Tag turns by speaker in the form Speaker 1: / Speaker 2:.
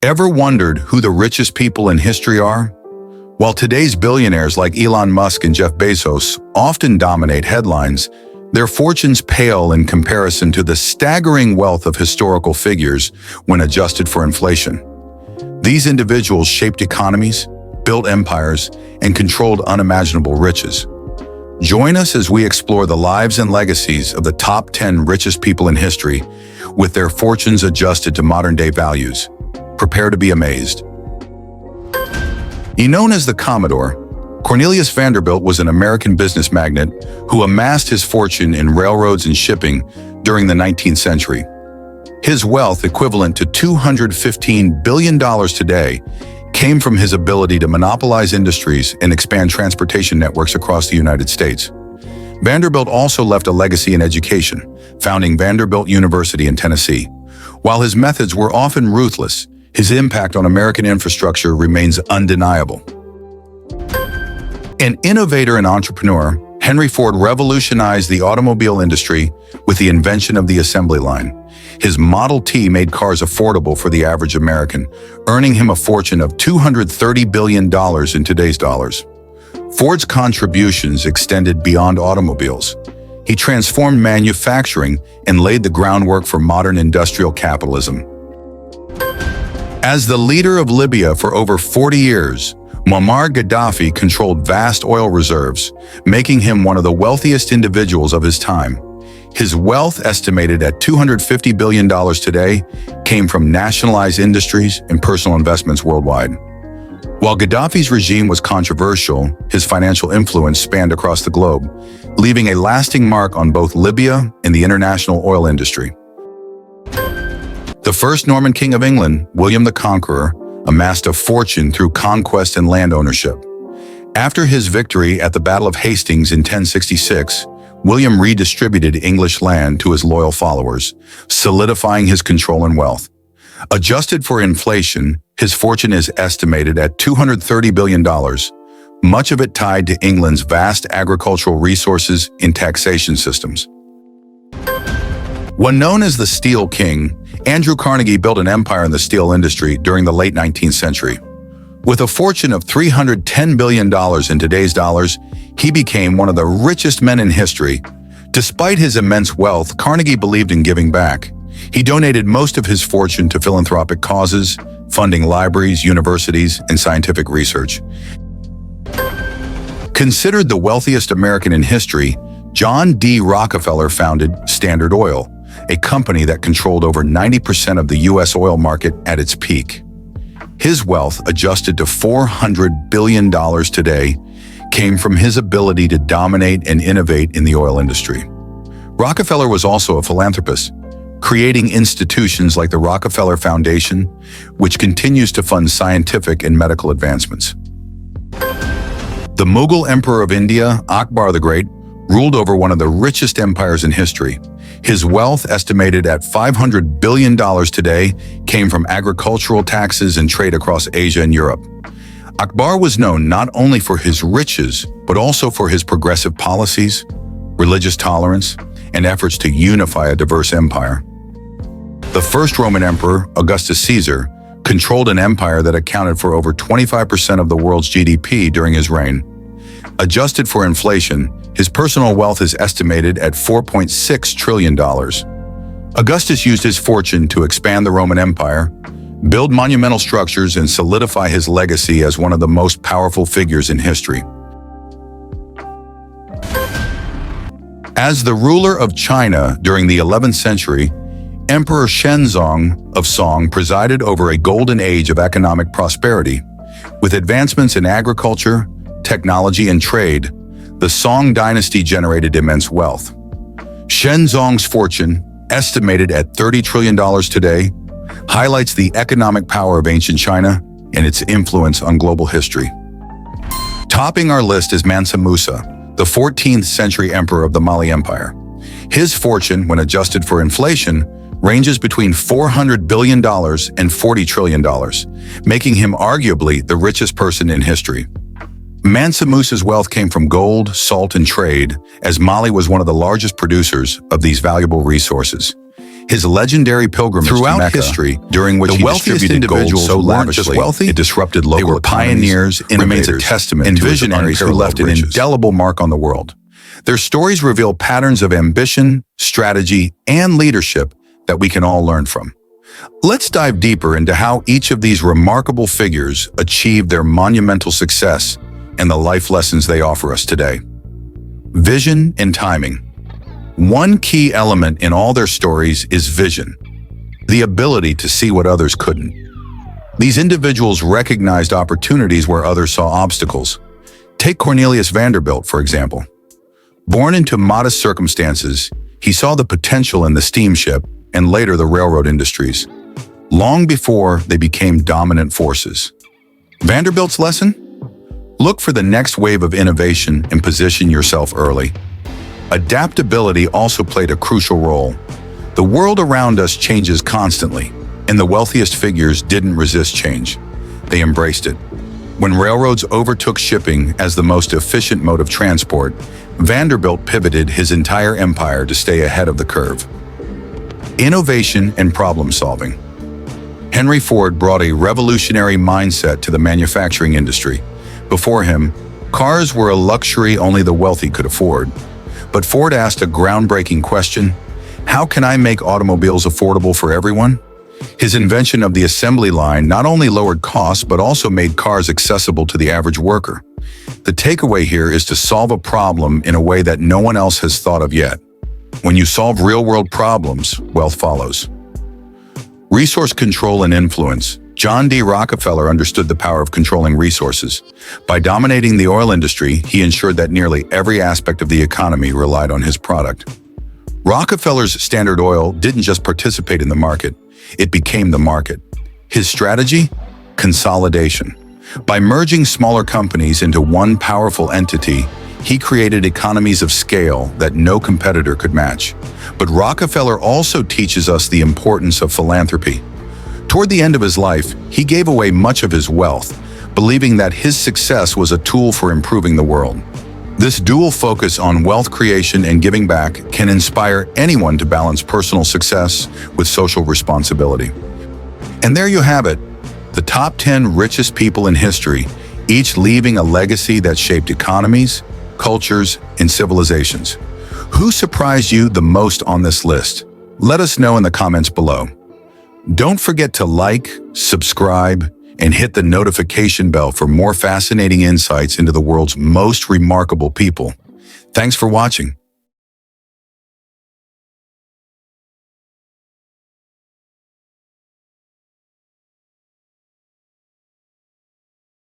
Speaker 1: Ever wondered who the richest people in history are? While today's billionaires like Elon Musk and Jeff Bezos often dominate headlines, their fortunes pale in comparison to the staggering wealth of historical figures when adjusted for inflation. These individuals shaped economies, built empires, and controlled unimaginable riches. Join us as we explore the lives and legacies of the top 10 richest people in history, with their fortunes adjusted to modern-day values. Prepare to be amazed. Known as the Commodore, Cornelius Vanderbilt was an American business magnate who amassed his fortune in railroads and shipping during the 19th century. His wealth, equivalent to $215 billion today, came from his ability to monopolize industries and expand transportation networks across the United States. Vanderbilt also left a legacy in education, founding Vanderbilt University in Tennessee. While his methods were often ruthless, his impact on American infrastructure remains undeniable. An innovator and entrepreneur, Henry Ford revolutionized the automobile industry with the invention of the assembly line. His Model T made cars affordable for the average American, earning him a fortune of $230 billion in today's dollars. Ford's contributions extended beyond automobiles. He transformed manufacturing and laid the groundwork for modern industrial capitalism. As the leader of Libya for over 40 years, Muammar Gaddafi controlled vast oil reserves, making him one of the wealthiest individuals of his time. His wealth, estimated at $250 billion today, came from nationalized industries and personal investments worldwide. While Gaddafi's regime was controversial, his financial influence spanned across the globe, leaving a lasting mark on both Libya and the international oil industry. The first Norman king of England, William the Conqueror, amassed a fortune through conquest and land ownership. After his victory at the Battle of Hastings in 1066, William redistributed English land to his loyal followers, solidifying his control and wealth. Adjusted for inflation, his fortune is estimated at $230 billion, much of it tied to England's vast agricultural resources and taxation systems. When known as the Steel King, Andrew Carnegie built an empire in the steel industry during the late 19th century. With a fortune of $310 billion in today's dollars, he became one of the richest men in history. Despite his immense wealth, Carnegie believed in giving back. He donated most of his fortune to philanthropic causes, funding libraries, universities, and scientific research. Considered the wealthiest American in history, John D. Rockefeller founded Standard Oil, a company that controlled over 90% of the U.S. oil market at its peak. His wealth, adjusted to $400 billion today, came from his ability to dominate and innovate in the oil industry. Rockefeller was also a philanthropist, creating institutions like the Rockefeller Foundation, which continues to fund scientific and medical advancements. The Mughal Emperor of India, Akbar the Great, ruled over one of the richest empires in history. His wealth, estimated at $500 billion today, came from agricultural taxes and trade across Asia and Europe. Akbar was known not only for his riches, but also for his progressive policies, religious tolerance, and efforts to unify a diverse empire. The first Roman emperor, Augustus Caesar, controlled an empire that accounted for over 25% of the world's GDP during his reign. Adjusted for inflation, his personal wealth is estimated at $4.6 trillion. Augustus used his fortune to expand the Roman Empire, build monumental structures, and solidify his legacy as one of the most powerful figures in history. As the ruler of China during the 11th century, Emperor Shenzong of Song presided over a golden age of economic prosperity. With advancements in agriculture, technology, and trade, the Song dynasty generated immense wealth. Shenzong's fortune, estimated at $30 trillion today, highlights the economic power of ancient China and its influence on global history. Topping our list is Mansa Musa, the 14th century emperor of the Mali Empire. His fortune, when adjusted for inflation, ranges between $400 billion and $40 trillion, making him arguably the richest person in history. Mansa Musa's wealth came from gold, salt, and trade, as Mali was one of the largest producers of these valuable resources. His legendary pilgrimage
Speaker 2: Throughout
Speaker 1: to Mecca,
Speaker 2: history,
Speaker 1: during which
Speaker 2: the
Speaker 1: he
Speaker 2: wealthiest
Speaker 1: distributed gold
Speaker 2: individuals
Speaker 1: so
Speaker 2: weren't just
Speaker 1: lavishly,
Speaker 2: wealthy,
Speaker 1: it disrupted
Speaker 2: they
Speaker 1: local
Speaker 2: were pioneers,
Speaker 1: remains a
Speaker 2: innovators,
Speaker 1: testament
Speaker 2: and
Speaker 1: to his
Speaker 2: visionaries who left an
Speaker 1: unparalleled riches.
Speaker 2: indelible mark on the world.
Speaker 1: Their stories reveal patterns of ambition, strategy, and leadership that we can all learn from. Let's dive deeper into how each of these remarkable figures achieved their monumental success and the life lessons they offer us today. Vision and timing. One key element in all their stories is vision, the ability to see what others couldn't. These individuals recognized opportunities where others saw obstacles. Take Cornelius Vanderbilt, for example. Born into modest circumstances, he saw the potential in the steamship and later the railroad industries, long before they became dominant forces. Vanderbilt's lesson? Look for the next wave of innovation and position yourself early. Adaptability also played a crucial role. The world around us changes constantly, and the wealthiest figures didn't resist change. They embraced it. When railroads overtook shipping as the most efficient mode of transport, Vanderbilt pivoted his entire empire to stay ahead of the curve. Innovation and problem solving. Henry Ford brought a revolutionary mindset to the manufacturing industry. Before him, cars were a luxury only the wealthy could afford. But Ford asked a groundbreaking question: how can I make automobiles affordable for everyone? His invention of the assembly line not only lowered costs but also made cars accessible to the average worker. The takeaway here is to solve a problem in a way that no one else has thought of yet. When you solve real-world problems, wealth follows. Resource control and influence. John D. Rockefeller understood the power of controlling resources. By dominating the oil industry, he ensured that nearly every aspect of the economy relied on his product. Rockefeller's Standard Oil didn't just participate in the market, it became the market. His strategy? Consolidation. By merging smaller companies into one powerful entity, he created economies of scale that no competitor could match. But Rockefeller also teaches us the importance of philanthropy. Toward the end of his life, he gave away much of his wealth, believing that his success was a tool for improving the world. This dual focus on wealth creation and giving back can inspire anyone to balance personal success with social responsibility. And there you have it, the top 10 richest people in history, each leaving a legacy that shaped economies, cultures, and civilizations. Who surprised you the most on this list? Let us know in the comments below. Don't forget to like, subscribe, and hit the notification bell for more fascinating insights into the world's most remarkable people. Thanks for watching.